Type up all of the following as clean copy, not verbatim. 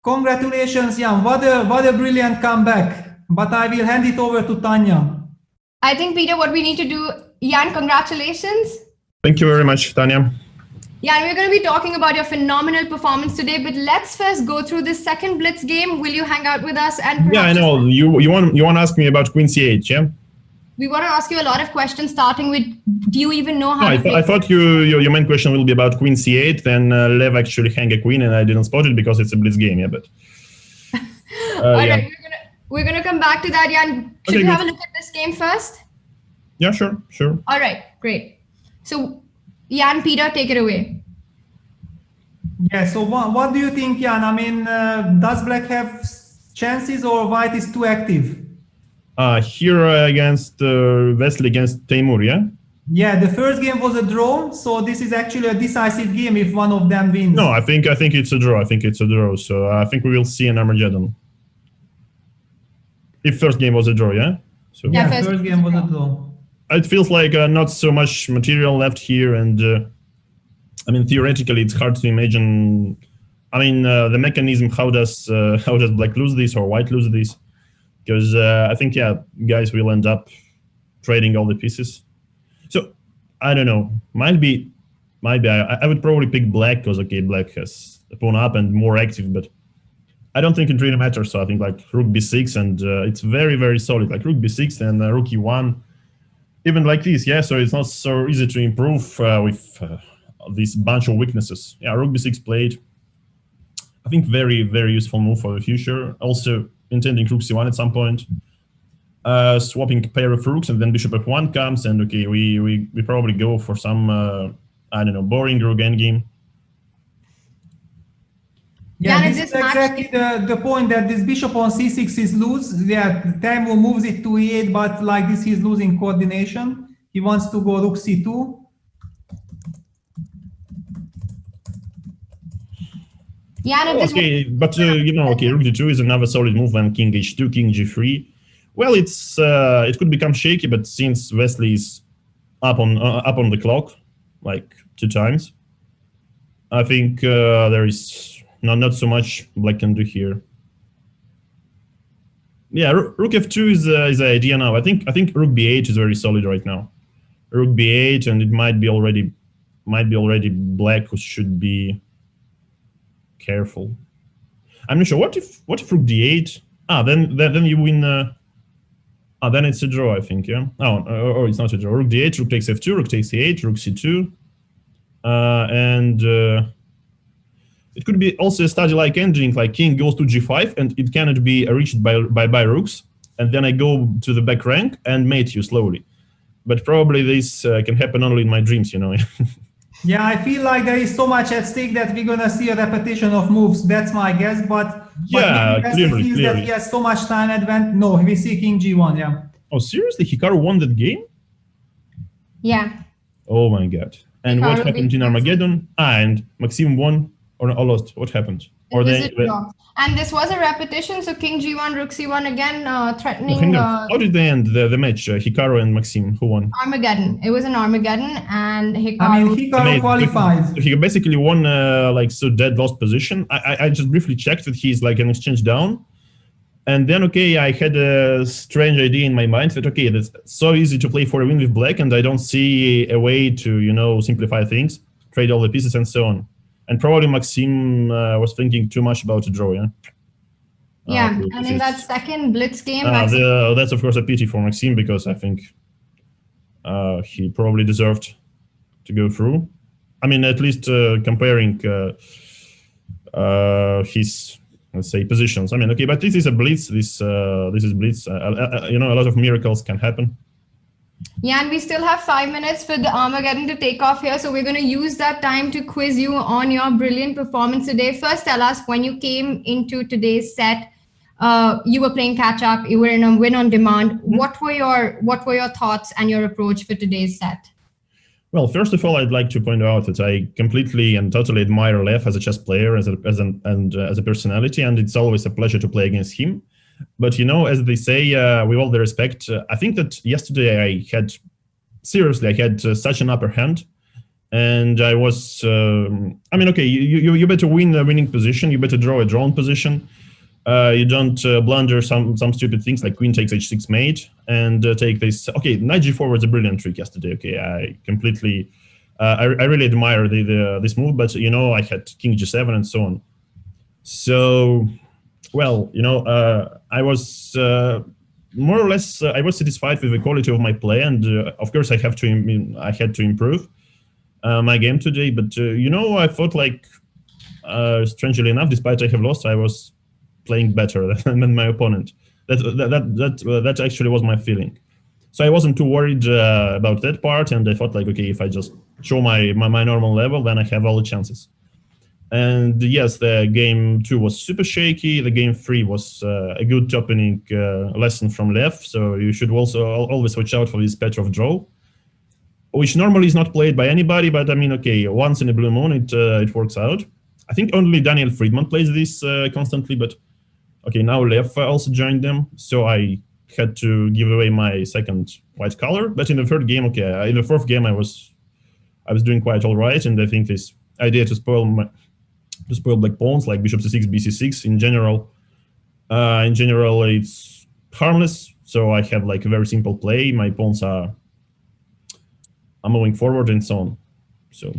Congratulations, Jan. What a brilliant comeback. But I will hand it over to Tanya. I think, Peter, what we need to do, Jan, congratulations. Thank you very much, Tanya. Yeah, and we're going to be talking about your phenomenal performance today, but let's first go through this second Blitz game. Will you hang out with us? And yeah, I know. You want to ask me about Queen C8, yeah? We want to ask you a lot of questions, starting with, do you even know how to play? I thought your main question will be about Queen C8, then Lev actually hang a queen, and I didn't spot it because it's a Blitz game, yeah, but... All right, we're gonna come back to that, Jan. Should we have a look at this game first? Yeah, sure. All right, great. So, Jan, Peter, take it away. Yeah, so what do you think, Jan? I mean, does Black have chances or White is too active? Here against Wesley against Timur, yeah? Yeah, the first game was a draw, so this is actually a decisive game if one of them wins. No, I think it's a draw. So I think we will see an Armageddon. If first game was a draw, yeah? So yeah, first game was a draw. It feels like not so much material left here, and I mean, theoretically, it's hard to imagine. I mean, the mechanism. How does Black lose this or White lose this? Because I think, yeah, guys will end up trading all the pieces. So I don't know. Might be. I would probably pick Black because Black has a pawn up and more active, but I don't think it really matters. So I think like Rook B6, and it's very, very solid. Like Rook B6 and Rook E1, even like this. Yeah. So it's not so easy to improve with this bunch of weaknesses. Yeah, Rook B6 played. I think very, very useful move for the future. Also intending Rook C1 at some point. Swapping pair of rooks, and then Bishop F1 comes, and we probably go for some I don't know, boring Rook endgame. Yeah, this is exactly the point, that this Bishop on C6 is loose. Yeah, Timur moves it to E8, but like this he's losing coordination. He wants to go Rook C2. Yeah, okay, but Rook D2 is another solid move, and King H2, King G3. Well, it could become shaky, but since Wesley is up on the clock, like 2 times, I think there is not so much Black can do here. Yeah, Rook F2 is the idea now. I think Rook B8 is very solid right now. Rook B8, and it might be already Black who should be careful. I'm not sure. What if Rook D8? Then you win. Then it's a draw, I think. Yeah. Oh, it's not a draw. Rook D8, Rook takes F2, Rook takes E8, Rook C2, and it could be also a study-like ending, like King goes to G5, and it cannot be reached by rooks, and then I go to the back rank and mate you slowly. But probably this can happen only in my dreams, Yeah, I feel like there is so much at stake that we're gonna see a repetition of moves. That's my guess, but yeah, clearly. That he has so much time advantage. No, we see King G1. Yeah. Oh, seriously? Hikaru won that game? Yeah. Oh my God! And Hikaru, what happened in Armageddon? And Maxim won or lost? What happened? Or and this was a repetition. So King G1, Rook C1 again, threatening. How did they end the match? Hikaru and Maxim, who won? Armageddon. It was an Armageddon, and Hikaru. Hikaru qualified. He basically won dead lost position. I just briefly checked that he's like an exchange down, and then I had a strange idea in my mind that that's so easy to play for a win with Black, and I don't see a way to simplify things, trade all the pieces, and so on. And probably Maxim was thinking too much about a draw, yeah? Yeah, and in that second Blitz game... that's, of course, a pity for Maxim, because I think he probably deserved to go through. I mean, at least comparing his, let's say, positions. I mean, but this is a Blitz. This is Blitz. A lot of miracles can happen. Yeah, and we still have 5 minutes for the Armageddon to take off here. So we're going to use that time to quiz you on your brilliant performance today. First, tell us, when you came into today's set, you were playing catch up, you were in a win on demand. What were your thoughts and your approach for today's set? Well, first of all, I'd like to point out that I completely and totally admire Lev as a chess player, as a personality, and it's always a pleasure to play against him. But as they say, with all the respect, I think that yesterday I had such an upper hand, And I was, I mean, okay, you better win a winning position. You better draw a drawn position. You don't blunder some stupid things like queen takes h6 mate and take this. Okay, knight g4 was a brilliant trick yesterday. Okay, I completely, I really admire this move, but you know, I had king g7 and so on. So, well, you know, I was more or less, I was satisfied with the quality of my play, and of course I had to improve my game today. But you know, I thought like, strangely enough, despite I have lost, I was playing better than my opponent. That actually was my feeling. So I wasn't too worried about that part, and I thought like, okay, if I just show my normal level, then I have all the chances. And yes, the game 2 was super shaky. The game 3 was a good opening lesson from Lev. So you should also always watch out for this Petrov draw, which normally is not played by anybody. But I mean, okay, once in a blue moon, it works out. I think only Daniel Friedman plays this constantly, but okay, now Lev also joined them, so I had to give away my second white color. But in the third game, okay, in the fourth game, I was doing quite all right, and I think this idea to spoil black pawns like bishop c6, bc6 in general, it's harmless. So I have like a very simple play. My pawns are moving forward and so on. So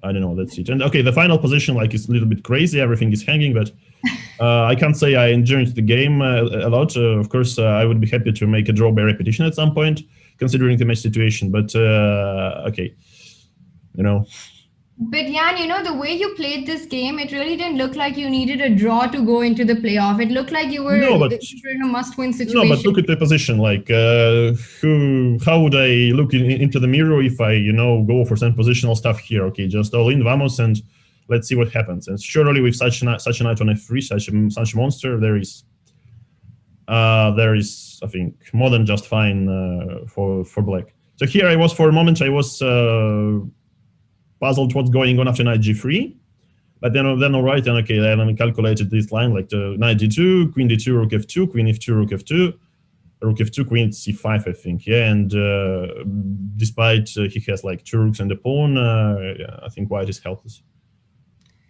I don't know, that's it. And okay, the final position like is a little bit crazy. Everything is hanging, but I can't say I enjoyed the game a lot. Of course, I would be happy to make a draw by repetition at some point, considering the match situation. But okay, you know. But Jan, you know, the way you played this game, it really didn't look like you needed a draw to go into the playoff. It looked like you were in a must-win situation. No, but look at the position. Like, how would I look into the mirror if I, you know, go for some positional stuff here? Okay, just all in, vamos, and let's see what happens. And surely with such a knight on f3, such a monster, there is, I think, more than just fine for black. So here I was, for a moment, I was puzzled what's going on after knight g3, but then all right, and okay, then I calculated this line like knight d2, queen d2, rook f2, queen f2, rook f2, rook f2, queen c5, I think, yeah. And despite he has like 2 rooks and a pawn, I think white is helpless.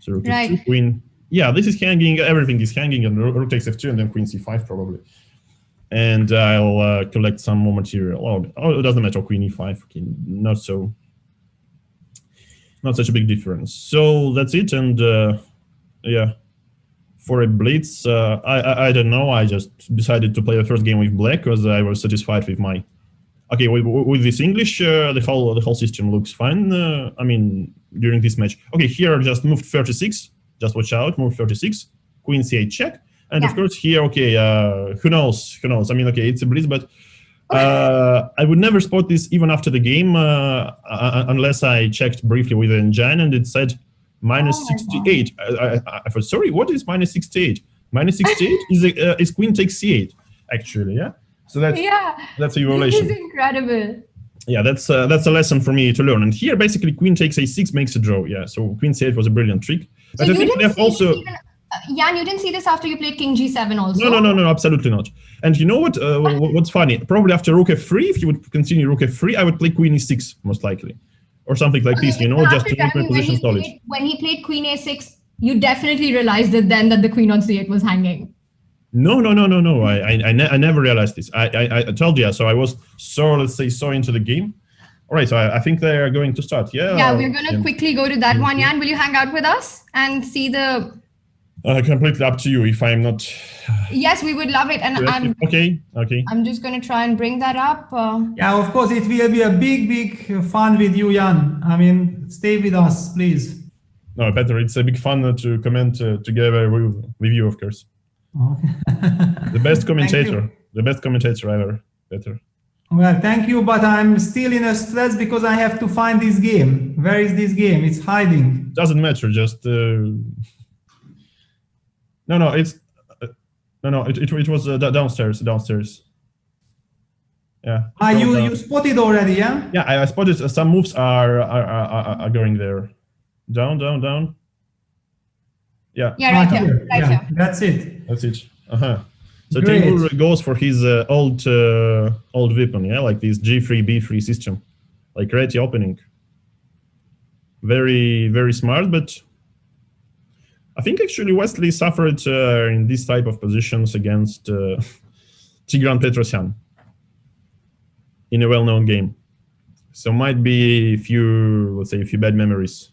So rook f2, queen, yeah, this is hanging, everything is hanging, and rook takes f2, and then queen c5 probably. And I'll collect some more material. Oh, it doesn't matter, queen e5, okay, not such a big difference. So that's it. And yeah, for a blitz, I don't know. I just decided to play the first game with black because I was satisfied with my. Okay, with this English, the whole system looks fine. I mean, during this match. Okay, here just moved 36. Just watch out, move 36. Queen c8 check, and of course here, okay, who knows? I mean, okay, it's a blitz, but. I would never spot this even after the game unless I checked briefly with the engine, and it said -68. I thought, sorry, what is -68? -68 is queen takes c8, actually, yeah. So that's a violation. This is incredible. Yeah, that's a lesson for me to learn. And here, basically, queen takes a6 makes a draw. Yeah, so queen c8 was a brilliant trick. But I think they have also. Jan, you didn't see this after you played king g7 also? No, absolutely not. And you know what? What's funny? Probably after rook f3, if you would continue rook f3, I would play queen e6, most likely. Or something like this, you know, just to make my position solid. When he played queen a6, you definitely realized that the queen on c8 was hanging. No. I never realized this. I told you, so I was so into the game. All right, so I think they are going to start, yeah? Yeah, we're going to quickly go to that one. Jan, will you hang out with us and see the... completely up to you if I'm not. Yes, we would love it, and I'm okay. I'm just going to try and bring that up. Yeah, of course, it will be a big fun with you, Jan. I mean, stay with us, please. No, Peter, it's a big fun to comment together with you, of course. The best commentator ever, Peter. Well, thank you, but I'm still in a stress because I have to find this game. Where is this game? It's hiding. Doesn't matter, just. No, it's it was downstairs. Yeah. You spotted already, yeah? Yeah, I spotted some moves are going there. Down. Yeah. Yeah, right here. Here. That's it. So Timur goes for his old weapon, yeah, like this G3 B3 system, like ready opening. very, very smart, but I think actually Wesley suffered in this type of positions against Tigran Petrosyan in a well-known game. So might be a few, let's say, a few bad memories.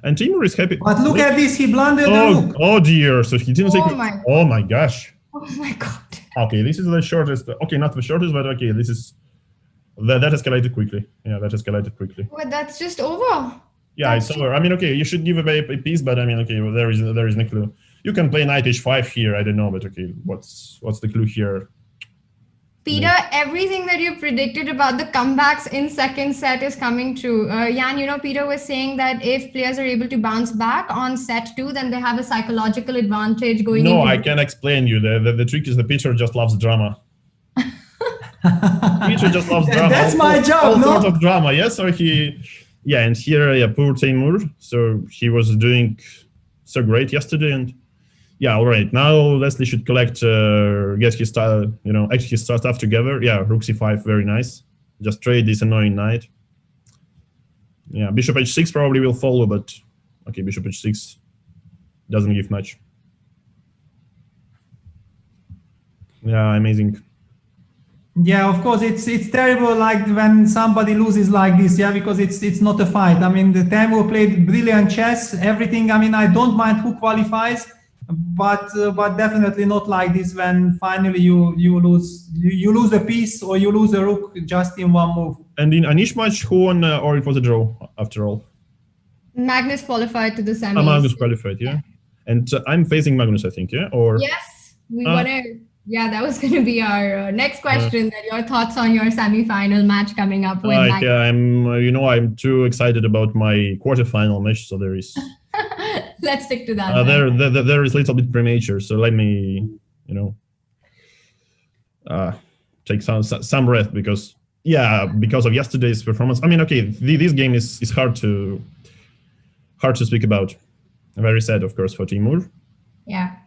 And Timur is happy. But look at this, he blundered the rook. Oh dear, so he didn't take it. Oh my gosh. Oh my God. Okay, this is the shortest. Okay, not the shortest, but okay, this is, that escalated quickly. Yeah, that escalated quickly. But that's just over. Yeah, it's over. I mean, okay, you should give away a piece, but I mean, okay, well, there is no clue. You can play knight h5 here. I don't know, but okay, what's the clue here? Peter, everything that you predicted about the comebacks in second set is coming true. Jan, you know, Peter was saying that if players are able to bounce back on set 2, then they have a psychological advantage going into... No, I can explain you. The trick is that Peter just loves drama. Peter just loves drama. That's my job, all no? sorts of drama, yes? So he... Yeah, and here, yeah, poor Timur. So he was doing so great yesterday, and yeah, all right. Now Leslie should collect, get his style, you know, actually his stuff together. Yeah, rook c5, very nice. Just trade this annoying knight. Yeah, bishop h6 probably will follow, but okay, bishop h6 doesn't give much. Yeah, amazing. Yeah, of course, it's terrible, like when somebody loses like this, yeah, because it's not a fight. I mean, the Temur played brilliant chess, everything. I mean, I don't mind who qualifies, but definitely not like this when finally you lose a piece or you lose a rook just in one move. And in Anish match, who won, or it was a draw after all? Magnus qualified to the semis. Magnus qualified, yeah. And I'm facing Magnus, I think, yeah? Or yes, we want to. Yeah, that was going to be our next question. That your thoughts on your semi-final match coming up with Magnus. Yeah, I'm too excited about my quarterfinal match, so there is. Let's stick to that. There is a little bit premature, so let me, take some rest because of yesterday's performance. I mean, okay, this game is hard to speak about. Very sad, of course, for Timur. Yeah.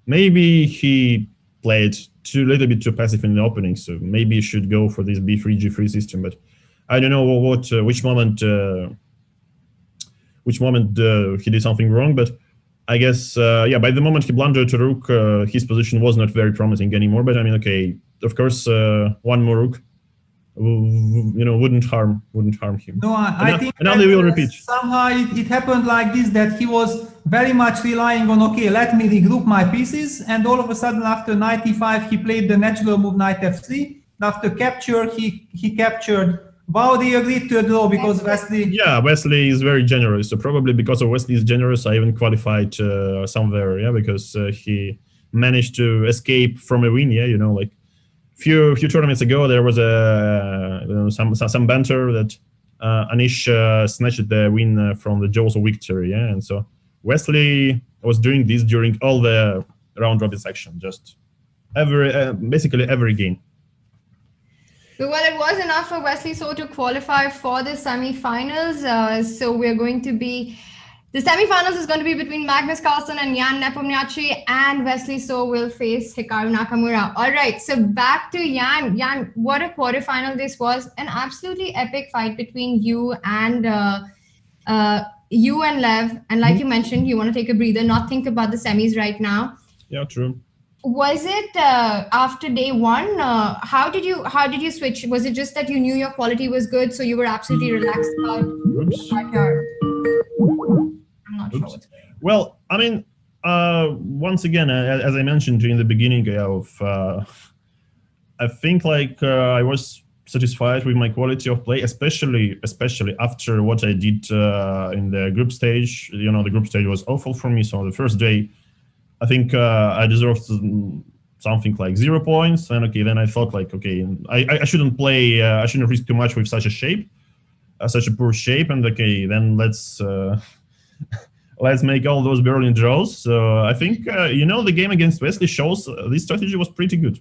Maybe he played a little bit too passive in the opening, so maybe he should go for this b3 g3 system. But I don't know which moment he did something wrong. But I guess by the moment he blundered to rook, his position was not very promising anymore. But I mean, okay, of course, one more rook, wouldn't harm him. No, I think now they will repeat. Somehow it happened like this, that he was very much relying on, okay, let me regroup my pieces, and all of a sudden after knight e5 he played the natural move knight f3. After capture he captured. Wow, they agreed to a draw because Wesley... Yeah, Wesley is very generous, so probably because of Wesley's generous I even qualified somewhere, yeah, because he managed to escape from a win, yeah, like few tournaments ago there was some banter that Anish snatched the win from the jaws of victory, yeah, and so Wesley was doing this during all the round robin section, just basically every game. Well, it was enough for Wesley So to qualify for the semi-finals. So we're going to be, the semi-finals is going to be between Magnus Carlsen and Jan Nepomniachtchi, and Wesley So will face Hikaru Nakamura. All right, so back to Jan. Jan, what a quarterfinal this was. An absolutely epic fight between you and Lev. And like you mentioned, you want to take a breather, not think about the semis right now. Yeah, true. Was it after day one? How did you switch? Was it just that you knew your quality was good, so you were absolutely relaxed about? Oops. I'm not sure. What's going on. Well, I mean, once again, as I mentioned in the beginning of, I think I was satisfied with my quality of play, especially after what I did in the group stage. The group stage was awful for me. So the first day, I think I deserved something like 0 points, and okay, then I thought okay, I shouldn't play, I shouldn't risk too much with such a shape, such a poor shape, and okay, then let's make all those Berlin draws. So I think the game against Wesley shows this strategy was pretty good.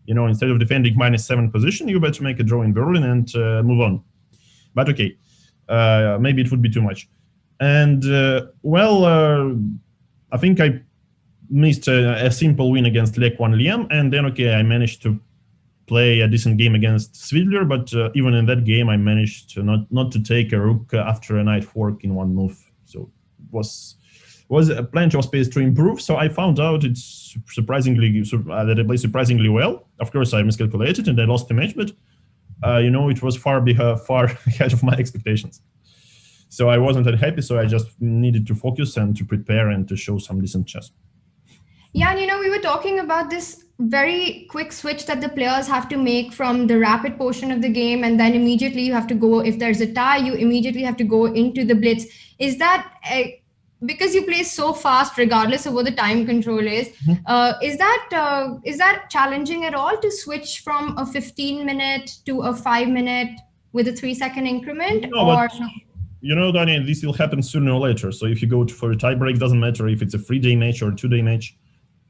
Instead of defending -7 position, you better make a draw in Berlin and move on. But okay, maybe it would be too much, and I think I missed a simple win against Levon Liam, and then okay, I managed to play a decent game against Svidler, but even in that game, I managed to not to take a rook after a knight fork in one move. So was plenty of space to improve. So I found out it's surprisingly that I play surprisingly well. Of course, I miscalculated and I lost the match, but it was far ahead of my expectations. So I wasn't that happy. So I just needed to focus and to prepare and to show some decent chess. Yeah, and we were talking about this very quick switch that the players have to make from the rapid portion of the game, and then immediately you have to go, if there's a tie, you immediately have to go into the blitz. Is that because you play so fast regardless of what the time control is, is that challenging at all to switch from a 15-minute to a 5-minute with a 3-second increment? Daniel, this will happen sooner or later. So if you go for a tie break, doesn't matter if it's a 3-day match or a 2-day match.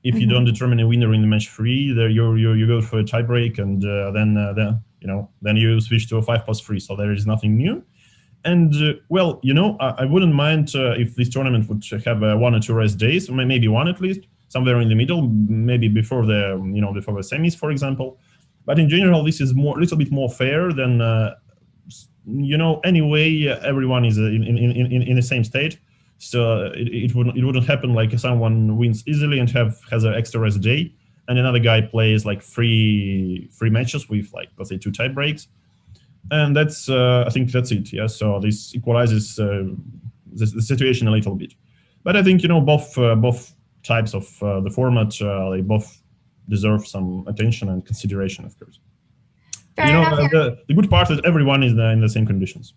If you don't determine a winner in the match 3, there you go for a tie break, and then you switch to a 5+3. So there is nothing new. And I wouldn't mind if this tournament would have 1 or 2 rest days, maybe 1 at least, somewhere in the middle, maybe before the semis, for example. But in general, this is a little bit more fair than anyway everyone is in the same state. So it wouldn't happen like someone wins easily and has an extra rest day, and another guy plays like three matches with like, let's say, 2 tie breaks, and that's I think that's it. Yeah, so this equalizes the situation a little bit. But I think both types of the format they both deserve some attention and consideration, of course. The good part is everyone is in the same conditions.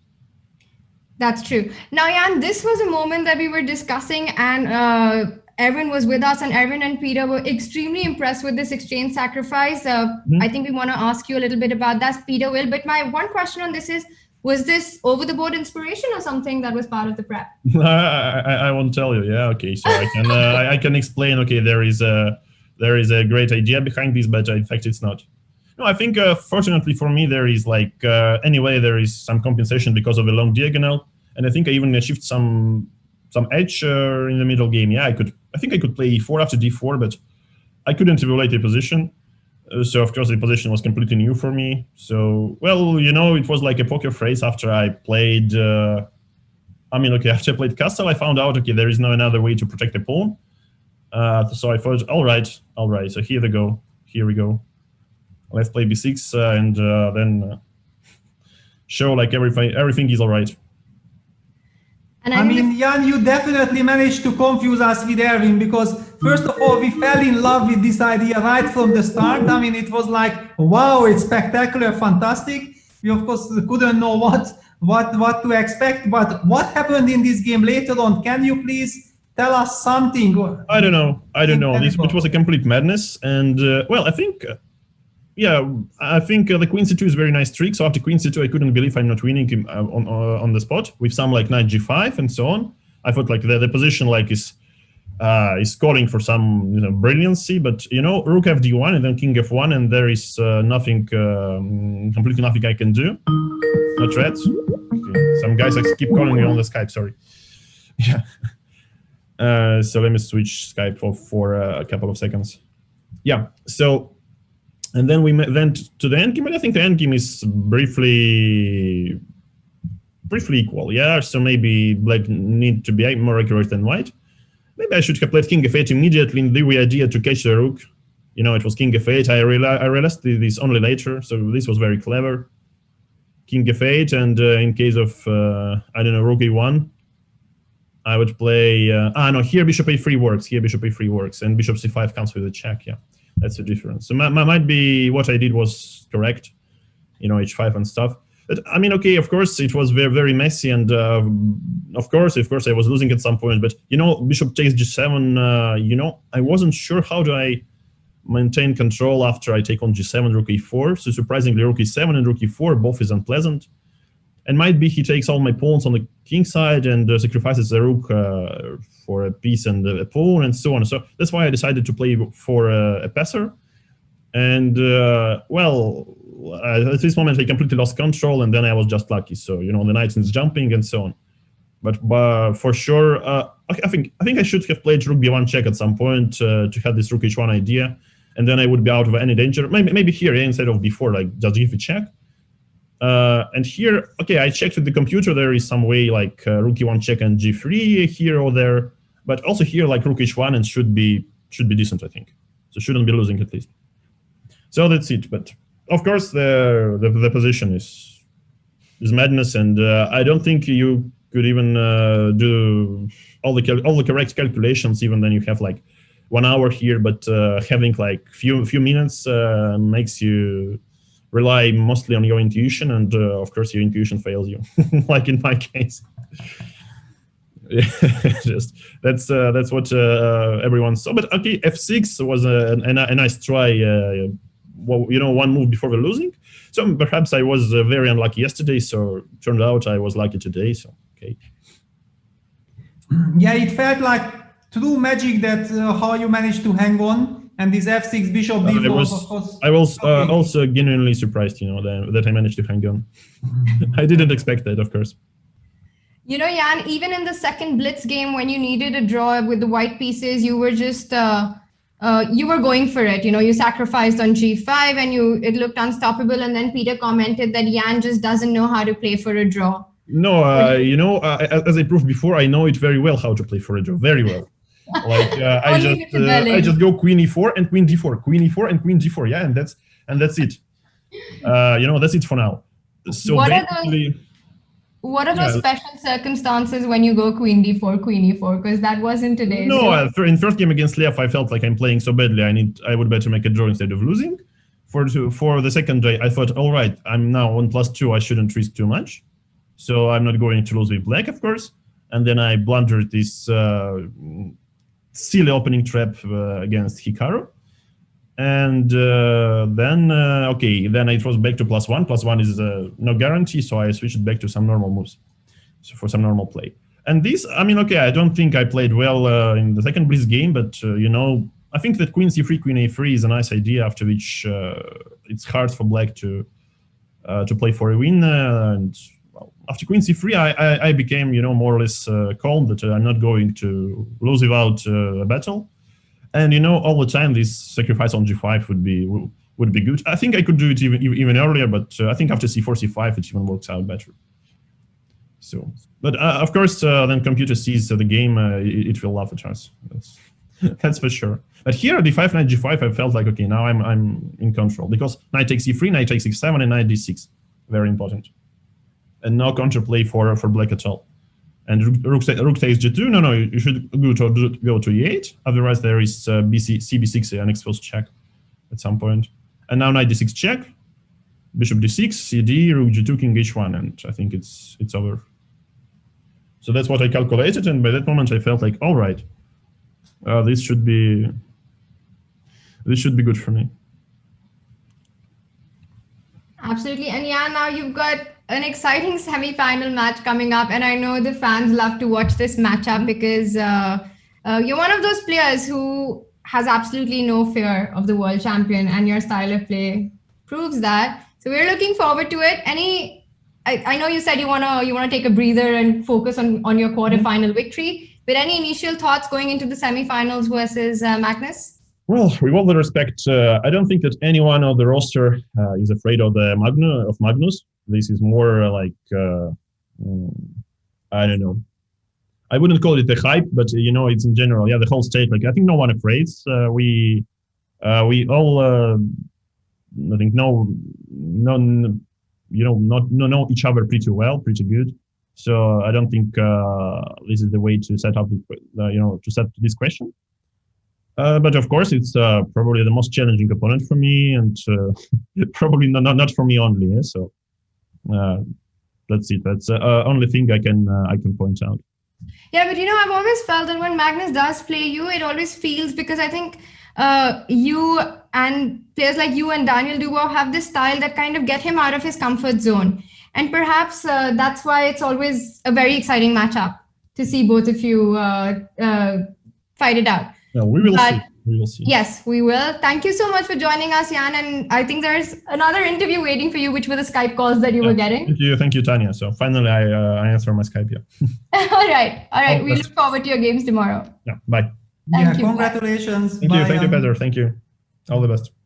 That's true. Now, Jan, this was a moment that we were discussing, and Erwin was with us, and Erwin and Peter were extremely impressed with this exchange sacrifice. I think we want to ask you a little bit about that, Peter will. But my one question on this is, was this over-the-board inspiration or something that was part of the prep? I won't tell you. Yeah, okay. So I can explain. Okay, there is a great idea behind this, but in fact, it's not. No, I think fortunately for me, there is there is some compensation because of a long diagonal, and I think I even achieved some edge in the middle game. Yeah, I think I could play e4 after d4, but I couldn't evaluate the position. So of course the position was completely new for me. So it was like a poker face after I played. After I played castle, I found out there is no another way to protect the pawn. So I thought, all right. So here we go. Let's play b6 and then show like everything is all right. And Jan, you definitely managed to confuse us with Erwin, because first of all, we fell in love with this idea right from the start. It was like, wow, it's spectacular, fantastic. We of course couldn't know what to expect, but what happened in this game later on? Can you please tell us something? I don't know. It was a complete madness, and I think. I think the queen c2 is a very nice trick. So after queen c2, I couldn't believe I'm not winning on the spot with some like knight g5 and so on. I thought like the position like is calling for some brilliancy, but rook fd1 and then king f1, and there is nothing, completely nothing I can do. No threats. Okay. Some guys keep calling me on the Skype. Sorry. Yeah. So let me switch Skype for a couple of seconds. Yeah. So. And then we went to the endgame, and I think the endgame is briefly equal. Yeah, so maybe black need to be more accurate than white. Maybe I should have played king f8 immediately in the idea to catch the rook. It was king f8. I realized this only later, so this was very clever. King f8, and in case of rook e1, I would play. Here bishop a3 works. Here bishop a3 works, and bishop c5 comes with a check. Yeah. That's the difference. So might be what I did was correct, h5 and stuff. But okay, of course it was very, very messy, and of course I was losing at some point. But bishop takes g7. I wasn't sure how do I maintain control after I take on g7, rook e4. So surprisingly, rook e7 and rook e4 both is unpleasant. And might be he takes all my pawns on the king side and sacrifices the rook for a piece and a pawn and so on. So that's why I decided to play for a passer. And at this moment I completely lost control, and then I was just lucky. So the knight is jumping and so on. But for sure, I think I should have played rook b1 check at some point to have this rook h1 idea. and then I would be out of any danger. Maybe here, instead of before, like just give a check. And here, okay, I checked with the computer. There is some way like rook e1 check and g3 here or there, but also here like rook h1 and should be decent, I think. So shouldn't be losing at least. So that's it. But of course, the position is madness, and I don't think you could even do all the correct calculations, even then you have like 1 hour here. But having like few minutes makes you rely mostly on your intuition, and of course your intuition fails you, like in my case. Just that's what everyone saw. But okay, f6 was a nice try. Well, one move before the losing. So perhaps I was very unlucky yesterday. So turned out I was lucky today. So okay. Yeah, it felt like true magic that how you managed to hang on, and this f6 bishop d4. Of course, I was also genuinely surprised, that I managed to hang on. I didn't expect that, of course. Jan, even in the second blitz game, when you needed a draw with the white pieces, you were just you were going for it. You sacrificed on g5, and it looked unstoppable. And then Peter commented that Jan just doesn't know how to play for a draw. No, as I proved before, I know it very well how to play for a draw, very well. Like I just go queen e4 and queen d4, queen e4 and queen g4, yeah, and that's it. That's it for now. So what are those special circumstances when you go queen d4, queen e4? Because that wasn't today's. No, in first game against Lev, I felt like I'm playing so badly. I would better make a draw instead of losing. For the second day, I thought, all right, I'm now on +2. I shouldn't risk too much, so I'm not going to lose with black, of course. And then I blundered this silly opening trap against Hikaru. And then it was back to +1. +1 is no guarantee, so I switched back to some normal moves, so for some normal play. And this, I don't think I played well in the second blitz game, but I think that queen c3, queen a3 is a nice idea, after which it's hard for black to play for a win. And after queen c3, I became more or less calm that I'm not going to lose without a battle. And all the time this sacrifice on g5 would be good. I think I could do it even earlier, but I think after c4, c5 it even works out better. So, but of course, then computer sees the game, it will laugh at us. That's for sure. But here, d5, knight g5, I felt like, okay, now I'm in control, because knight takes e3, knight takes e7, and knight d6, very important, and no counterplay for black at all. And rook takes g2. No, you should go to e8. Otherwise, there is cb6, an exposed check at some point. And now knight d6 check, bishop d6, cd, rook g2, king h1, and I think it's over. So that's what I calculated, and by that moment I felt like, all right, this should be good for me. Absolutely. And yeah, now you've got an exciting semi-final match coming up, and I know the fans love to watch this matchup because you're one of those players who has absolutely no fear of the world champion, and your style of play proves that. So we're looking forward to it. I know you said you wanna take a breather and focus on your quarterfinal victory, but any initial thoughts going into the semi-finals versus Magnus? Well, with all the respect, I don't think that anyone on the roster is afraid of Magnus. This is more like, I don't know. I wouldn't call it a hype, but it's in general, the whole state. Like, I think no one afraid. We all, I think know each other pretty well, pretty good. So I don't think this is the way to set up, to set this question. But of course, it's probably the most challenging opponent for me, and probably not for me only. Yeah? So that's it. That's the only thing I can point out. Yeah, but I've always felt that when Magnus does play you, it always feels, because I think you and players like you and Daniel Dubov have this style that kind of get him out of his comfort zone. And perhaps that's why it's always a very exciting matchup to see both of you fight it out. Yeah, we will see. We will see. Yes, we will. Thank you so much for joining us, Jan. And I think there's another interview waiting for you, which were the Skype calls that you were getting. Thank you, Tanya. So finally, I answer my Skype. Yeah. All right. We look forward to your games tomorrow. Yeah. Bye. Thank you. Congratulations. Thank you, Peter. Thank you. All the best.